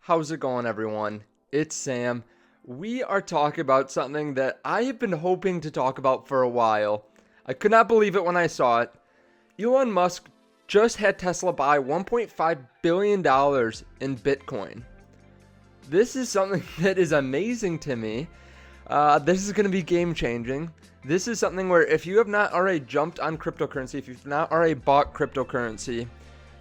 How's it going, everyone? It's Sam. We are talking about something that I have been hoping to talk about for a while. I could not believe it when I saw it. Elon Musk just had Tesla buy $1.5 billion in Bitcoin. This is something that is amazing to me. This is going to be game changing. This is something where if you have not already jumped on cryptocurrency, if you've not already bought cryptocurrency,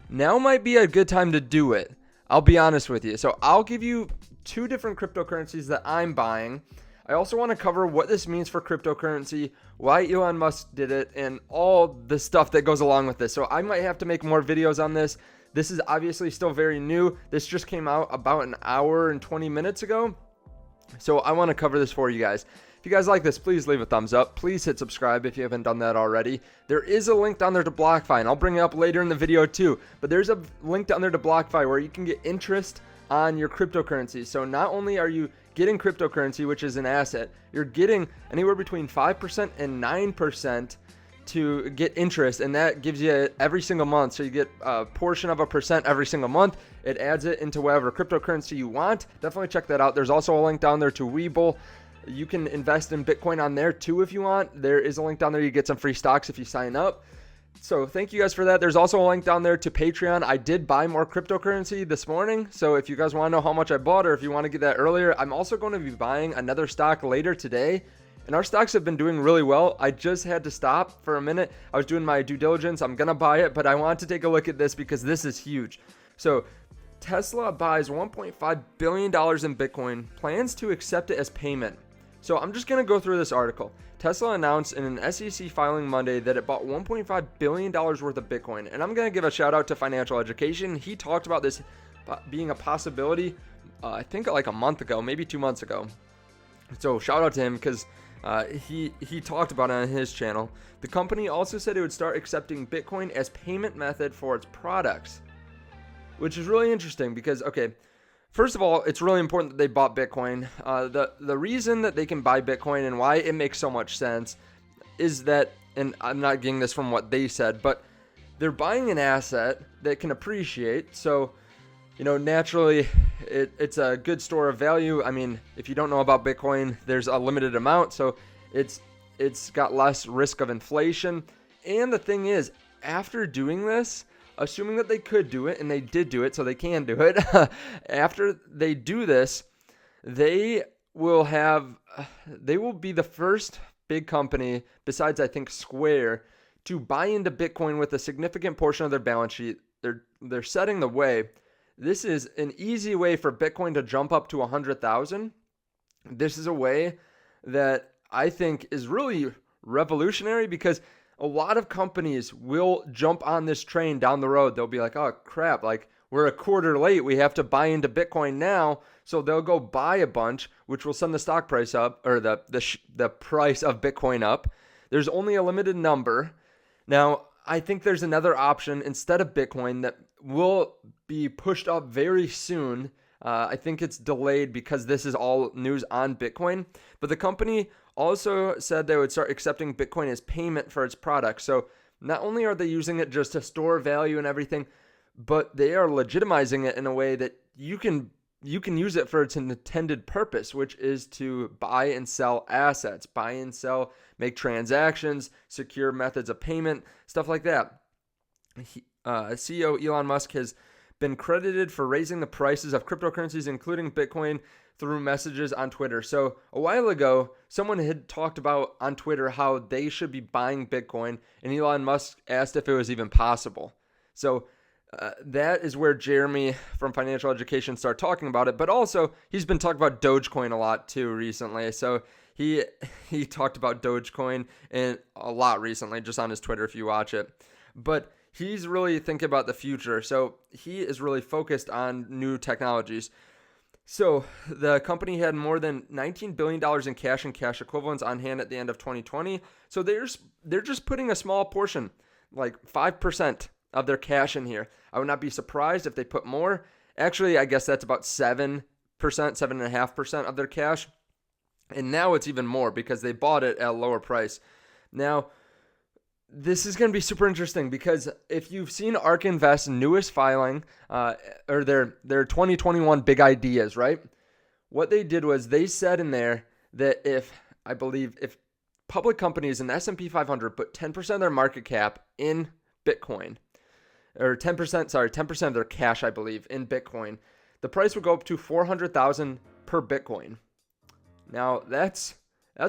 now might be a good time to do it. I'll be honest with you. So I'll give you two different cryptocurrencies that I'm buying. I also want to cover what this means for cryptocurrency, why Elon Musk did it, and all the stuff that goes along with this. So I might have to make more videos on this. This is obviously still very new. This just came out about an hour and 20 minutes ago. So I want to cover this for you guys. If you guys like this, please leave a thumbs up. Please hit subscribe if you haven't done that already. There is a link down there to BlockFi, and I'll bring it up later in the video too. But there's a link down there to BlockFi where you can get interest on your cryptocurrency. So not only are you getting cryptocurrency, which is an asset, you're getting anywhere between 5% and 9% to get interest, and that gives you every single month. So you get a portion of a percent every single month. It adds it into whatever cryptocurrency you want. Definitely check that out. There's also a link down there to WeBull. You can invest in Bitcoin on there too if you want. There is a link down there. You get some free stocks if you sign up. So thank you guys for that. There's also a link down there to Patreon. I did buy more cryptocurrency this morning. So if you guys want to know how much I bought, or if you want to get that earlier, I'm also going to be buying another stock later today. And our stocks have been doing really well. I just had to stop for a minute. I was doing my due diligence. I'm going to buy it, but I want to take a look at this because this is huge. So Tesla buys $1.5 billion in Bitcoin, plans to accept it as payment. So I'm just going to go through this article. Tesla announced in an SEC filing Monday that it bought $1.5 billion worth of Bitcoin. And I'm going to give a shout out to Financial Education. He talked about this being a possibility, I think like a month ago, maybe 2 months ago. So shout out to him because he talked about it on his channel. The company also said it would start accepting Bitcoin as payment method for its products, which is really interesting because, okay, first of all, it's really important that they bought Bitcoin. The reason that they can buy Bitcoin and why it makes so much sense is that, and I'm not getting this from what they said, but they're buying an asset that can appreciate. So, naturally, it's a good store of value. I mean, if you don't know about Bitcoin, there's a limited amount, so it's got less risk of inflation. And the thing is, after doing this, assuming that they could do it, and they did do it, so they can do it. After they do this, they will be the first big company, besides I think Square, to buy into Bitcoin with a significant portion of their balance sheet. They're setting the way. This is an easy way for Bitcoin to jump up to 100,000. This is a way that I think is really revolutionary because a lot of companies will jump on this train down the road. They'll be like, oh crap, like we're a quarter late. We have to buy into Bitcoin now. So they'll go buy a bunch, which will send the stock price up, or the price of Bitcoin up. There's only a limited number. Now, I think there's another option instead of Bitcoin that will be pushed up very soon. I think it's delayed because this is all news on Bitcoin. But the company also said they would start accepting Bitcoin as payment for its products. So not only are they using it just to store value and everything, but they are legitimizing it in a way that you can use it for its intended purpose, which is to buy and sell assets, buy and sell, make transactions, secure methods of payment, stuff like that. CEO Elon Musk has been credited for raising the prices of cryptocurrencies, including Bitcoin, through messages on Twitter. So a while ago, someone had talked about on Twitter how they should be buying Bitcoin, and Elon Musk asked if it was even possible. So that is where Jeremy from Financial Education started talking about it. But also, he's been talking about Dogecoin a lot too recently. So he talked about Dogecoin and a lot recently, just on his Twitter if you watch it. But he's really thinking about the future. So he is really focused on new technologies. So the company had more than $19 billion in cash and cash equivalents on hand at the end of 2020. So they're just putting a small portion, like 5% of their cash in here. I would not be surprised if they put more. Actually, I guess that's about 7%, 7.5% of their cash. And now it's even more because they bought it at a lower price. Now, this is going to be super interesting because if you've seen ARK Invest's newest filing, or their 2021 big ideas, right? What they did was they said in there that if public companies in the S&P 500 put 10% of their market cap in Bitcoin, or 10% of their cash, I believe, in Bitcoin, the price would go up to 400,000 per Bitcoin. Now that's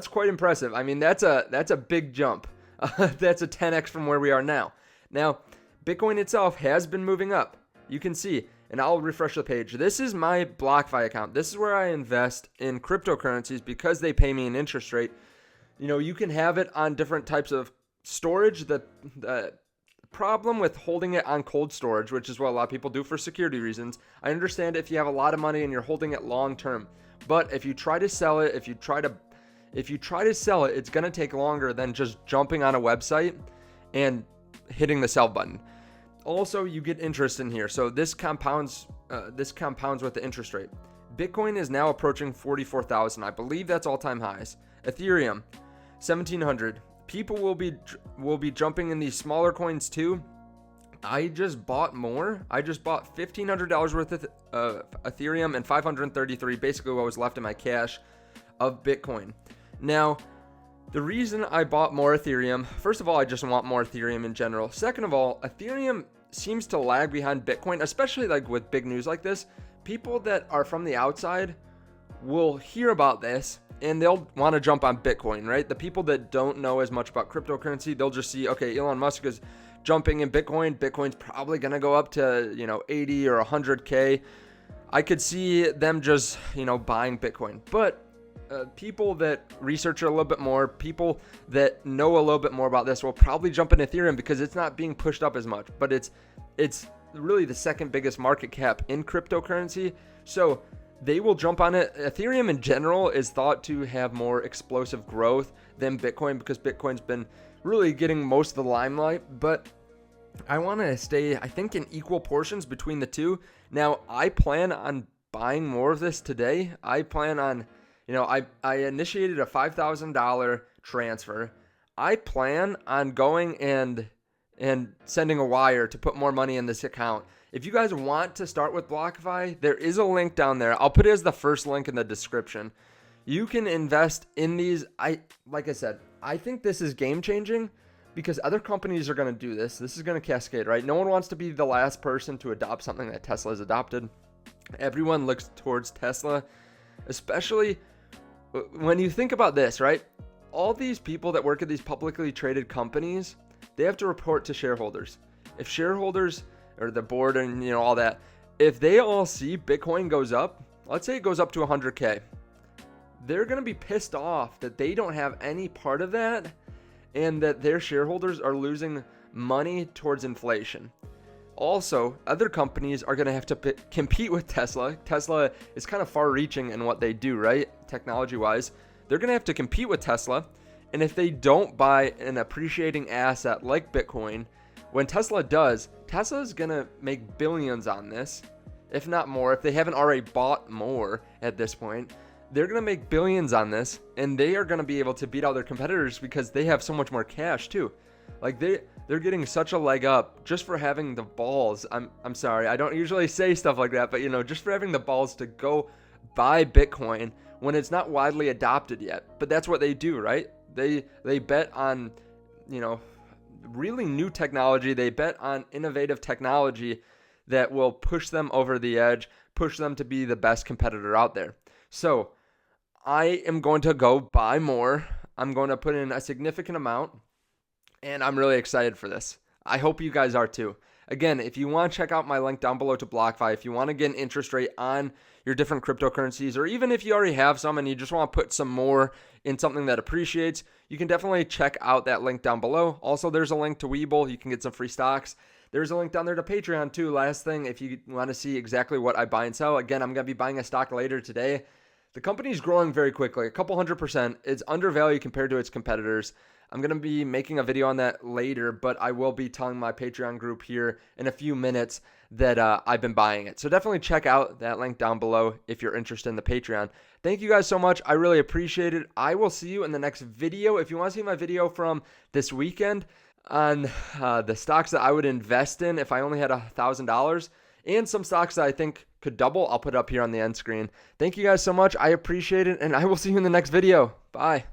quite impressive. I mean, that's a big jump. That's a 10x from where we are now. Now, Bitcoin itself has been moving up. You can see, and I'll refresh the page. This is my BlockFi account. This is where I invest in cryptocurrencies because they pay me an interest rate. You know, you can have it on different types of storage. The problem with holding it on cold storage, which is what a lot of people do for security reasons, I understand if you have a lot of money and you're holding it long term. But if you try to sell it, if you try to sell it, it's going to take longer than just jumping on a website and hitting the sell button. Also, you get interest in here. So this compounds with the interest rate. Bitcoin is now approaching 44,000. I believe that's all-time highs. Ethereum, 1,700. People will be jumping in these smaller coins too. I just bought more. I just bought $1,500 worth of Ethereum and 533, basically what was left in my cash, of Bitcoin. Now, the reason I bought more Ethereum, first of all, I just want more Ethereum in general. Second of all, Ethereum seems to lag behind Bitcoin, especially like with big news like this. People that are from the outside will hear about this and they'll want to jump on Bitcoin, right? The people that don't know as much about cryptocurrency, they'll just see, okay, Elon Musk is jumping in Bitcoin. Bitcoin's probably going to go up to, 80 or 100K. I could see them just, buying Bitcoin. But people that research it a little bit more, people that know a little bit more about this will probably jump in Ethereum because it's not being pushed up as much, but it's really the second biggest market cap in cryptocurrency. So they will jump on it. Ethereum in general is thought to have more explosive growth than Bitcoin because Bitcoin's been really getting most of the limelight, but I want to stay, I think, in equal portions between the two. Now, I plan on buying more of this today. I plan on, I initiated a $5,000 transfer. I plan on going and sending a wire to put more money in this account. If you guys want to start with BlockFi, there is a link down there. I'll put it as the first link in the description. You can invest in these. Like I said, I think this is game changing because other companies are going to do this. This is going to cascade, right? No one wants to be the last person to adopt something that Tesla has adopted. Everyone looks towards Tesla, especially when you think about this, right? All these people that work at these publicly traded companies, they have to report to shareholders. If shareholders or the board and all that, if they all see Bitcoin goes up, let's say it goes up to 100K, they're going to be pissed off that they don't have any part of that and that their shareholders are losing money towards inflation. Also, other companies are going to have to compete with Tesla. Tesla is kind of far-reaching in what they do, right? Technology-wise. They're going to have to compete with Tesla. And if they don't buy an appreciating asset like Bitcoin, when Tesla does, Tesla's going to make billions on this, if not more. If they haven't already bought more at this point, they're going to make billions on this, and they are going to be able to beat out their competitors because they have so much more cash too. Like they're getting such a leg up just for having the balls. I'm sorry, I don't usually say stuff like that, but just for having the balls to go buy Bitcoin when it's not widely adopted yet. But that's what they do, right? They bet on, really new technology. They bet on innovative technology that will push them over the edge, push them to be the best competitor out there. So I am going to go buy more. I'm going to put in a significant amount, and I'm really excited for this. I hope you guys are too. Again, if you want to check out my link down below to BlockFi, if you want to get an interest rate on your different cryptocurrencies, or even if you already have some and you just want to put some more in something that appreciates, you can definitely check out that link down below. Also, there's a link to WeBull. You can get some free stocks. There's a link down there to Patreon too. Last thing, if you want to see exactly what I buy and sell, again, I'm going to be buying a stock later today. The company's growing very quickly, a couple 100%. It's undervalued compared to its competitors. I'm going to be making a video on that later, but I will be telling my Patreon group here in a few minutes that I've been buying it. So definitely check out that link down below if you're interested in the Patreon. Thank you guys so much. I really appreciate it. I will see you in the next video. If you want to see my video from this weekend, on the stocks that I would invest in if I only had $1,000, and some stocks that I think could double. I'll put up here on the end screen. Thank you guys so much. I appreciate it, and I will see you in the next video. Bye.